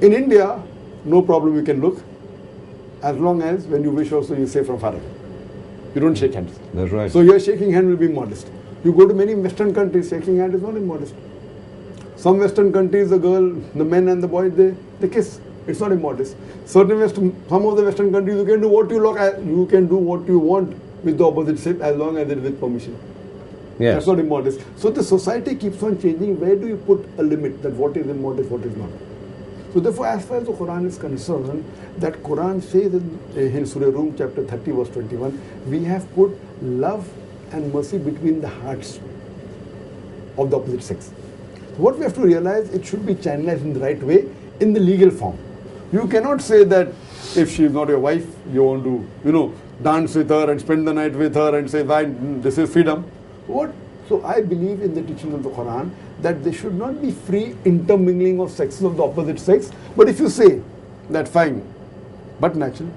In India, no problem, you can look, as long as when you wish also you say from far away. You don't shake hands. That's right. So your shaking hand will be modest. You go to many Western countries, shaking hand is not immodest. Some Western countries, the girl, the men and the boys, they kiss. It's not immodest. Some of the Western countries, you can do what you like, you can do what you want with the opposite sex as long as it is with permission. Yes. That's not immodest. So the society keeps on changing. Where do you put a limit that what is immodest, what is not? So therefore, as far as the Quran is concerned, that Quran says in Surah Rum chapter 30 verse 21, we have put love and mercy between the hearts of the opposite sex. So what we have to realize, it should be channelized in the right way, in the legal form. You cannot say that if she is not your wife, you want to, dance with her and spend the night with her and say, this is freedom. What? So I believe in the teaching of the Quran that there should not be free intermingling of sexes of the opposite sex. But if you say that fine, but naturally,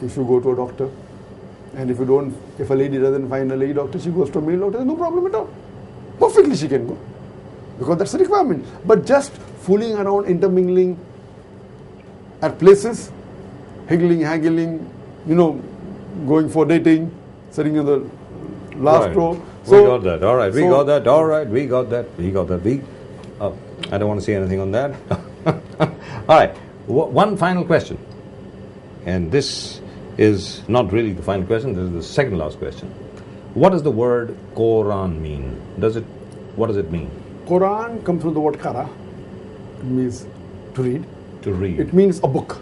if you go to a doctor and if a lady doesn't find a lady doctor, she goes to a male doctor, no problem at all. Perfectly she can go. Because that's a requirement. But just fooling around, intermingling at places, higgling, haggling, going for dating, sitting in the last row. So, we got that. All right, we got that. All right, we got that. We got that. I don't want to say anything on that. All right, one final question. And this is not really the final question. This is the second last question. What does the word Quran mean? What does it mean? Quran comes from the word Qara. It means to read. To read. It means a book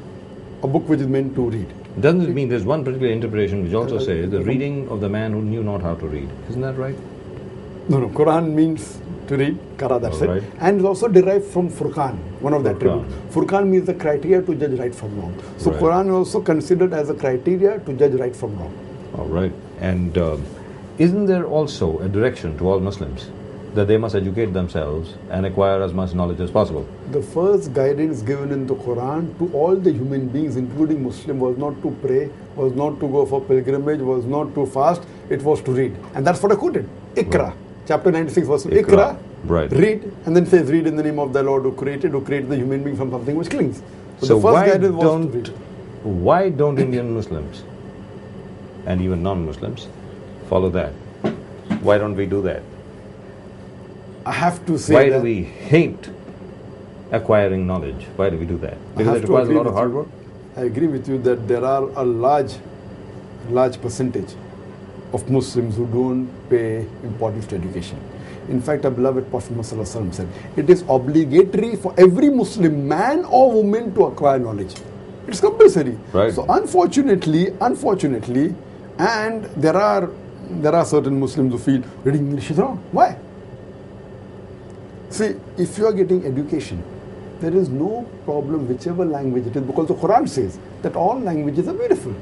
which is meant to read. Doesn't it mean there's one particular interpretation which also says the reading of the man who knew not how to read? Isn't that right? No. Quran means to read. Qara, that's All it. right. And it's also derived from Furqan, one of the attributes. Furqan means the criteria to judge right from wrong. So Right. Quran is also considered as a criteria to judge right from wrong. All right. And isn't there also a direction to all Muslims that they must educate themselves and acquire as much knowledge as possible? The first guidance given in the Quran to all the human beings, including Muslim, was not to pray, was not to go for pilgrimage, was not to fast, it was to read. And that's what I quoted. Iqra, Right. chapter 96, verse Iqra, Right. read, and then says, read in the name of the Lord who created the human being from something which clings. So the first guidance was to read. why don't Indian Muslims and even non-Muslims follow that? Why don't we do that? I have to say Why that do we hate acquiring knowledge? Why do we do that? Because it requires a lot of hard work? I agree with you that there are a large percentage of Muslims who don't pay importance to education. In fact, our beloved Prophet Muhammad said, it is obligatory for every Muslim man or woman to acquire knowledge. It's compulsory. Right. So unfortunately, and there are certain Muslims who feel reading English is wrong. Why? See, if you are getting education, there is no problem whichever language it is, because the Quran says that all languages are beautiful.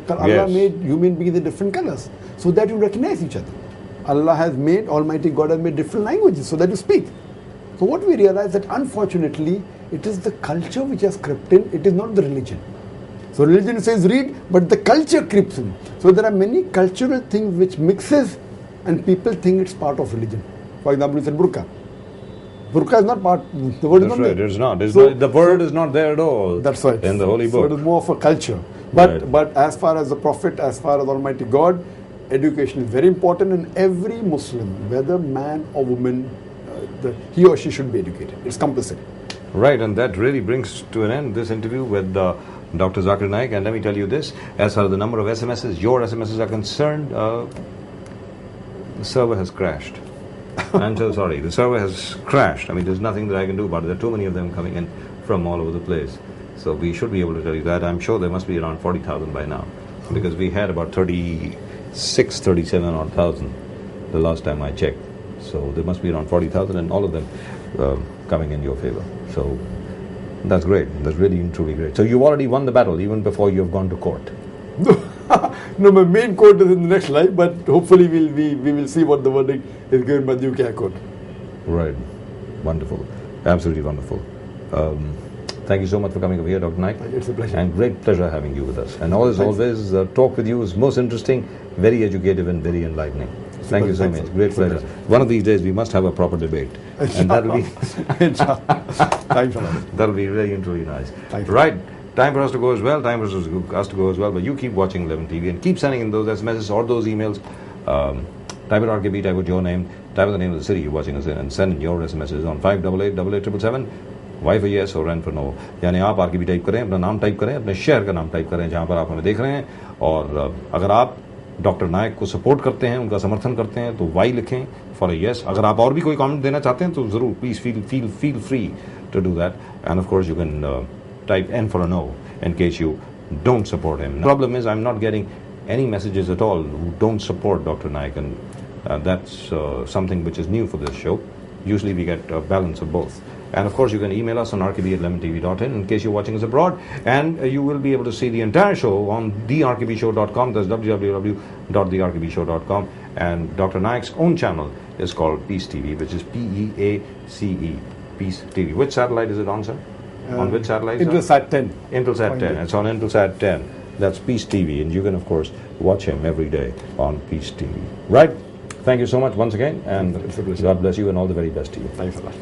Allah made human beings in different colors so that you recognize each other. Almighty God has made different languages so that you speak. So what we realize that unfortunately, it is the culture which has crept in, it is not the religion. So religion says read, but the culture creeps in. So there are many cultural things which mixes and people think it's part of religion. For example, you said burqa. Burqa is not part, the word That's is not right, there. it's not. The word is not there at all. That's right. In the Holy Book. So it is more of a culture. Right. But as far as the Prophet, as far as Almighty God, education is very important, and every Muslim, whether man or woman, he or she should be educated. It's compulsory. Right, and that really brings to an end this interview with Dr. Zakir Naik. And let me tell you this, as far as the number of SMSs, your SMSs are concerned, the server has crashed. I'm so sorry. The server has crashed. I mean, there's nothing that I can do about it. There are too many of them coming in from all over the place. So we should be able to tell you that. I'm sure there must be around 40,000 by now, because we had about 36, 37 odd thousand the last time I checked. So there must be around 40,000, and all of them coming in your favor. So that's great. That's really and truly great. So you've already won the battle even before you've gone to court. No, my main court is in the next life, but hopefully we will see what the verdict is given by the UK High Court. Right. Wonderful. Absolutely wonderful. Thank you so much for coming over here, Dr. Naik. It's a pleasure. And great pleasure having you with us. And always, talk with you is most interesting, very educative and very enlightening. Thank you so Thanks, much. sir. Great pleasure. One of these days we must have a proper debate. And that'll be Thanks a lot. that'll be really and truly nice. Thank you. Right. Time for us to go as well. Time for us to go as well. But you keep watching 11 TV and keep sending in those SMSs or those emails. Type it RKB, type out your name, type out the name of the city you're watching us in, and send in your SMSs on 5888877. Y for yes और N for no. यानी आप RKB type करें, अपना नाम type करें, अपने शहर का नाम टाइप करें जहाँ पर आप हमें देख रहे हैं. और अगर आप डॉक्टर नायक को सपोर्ट करते हैं, उनका समर्थन करते हैं, तो वाई लिखें फॉर यस. अगर आप और भी कोई कमेंट देना चाहते हैं तो ज़रूर please feel free to do that. And of course you can type N for a no in case you don't support him. The problem is I'm not getting any messages at all who don't support Dr. Naik, and that's something which is new for this show. Usually we get a balance of both. And of course you can email us on rkb@lemantv.in in case you're watching us abroad, and you will be able to see the entire show on therkbshow.com. That's www.therkbshow.com. And Dr. Naik's own channel is called Peace TV, which is PEACE, Peace TV. Which satellite is it on, sir? On which satellite? Intelsat 10. Intelsat 10. It's on Intelsat 10. That's Peace TV, and you can of course watch him every day on Peace TV. Right? Thank you so much once again, and It's a pleasure. God bless you and all the very best to you. Thanks a lot.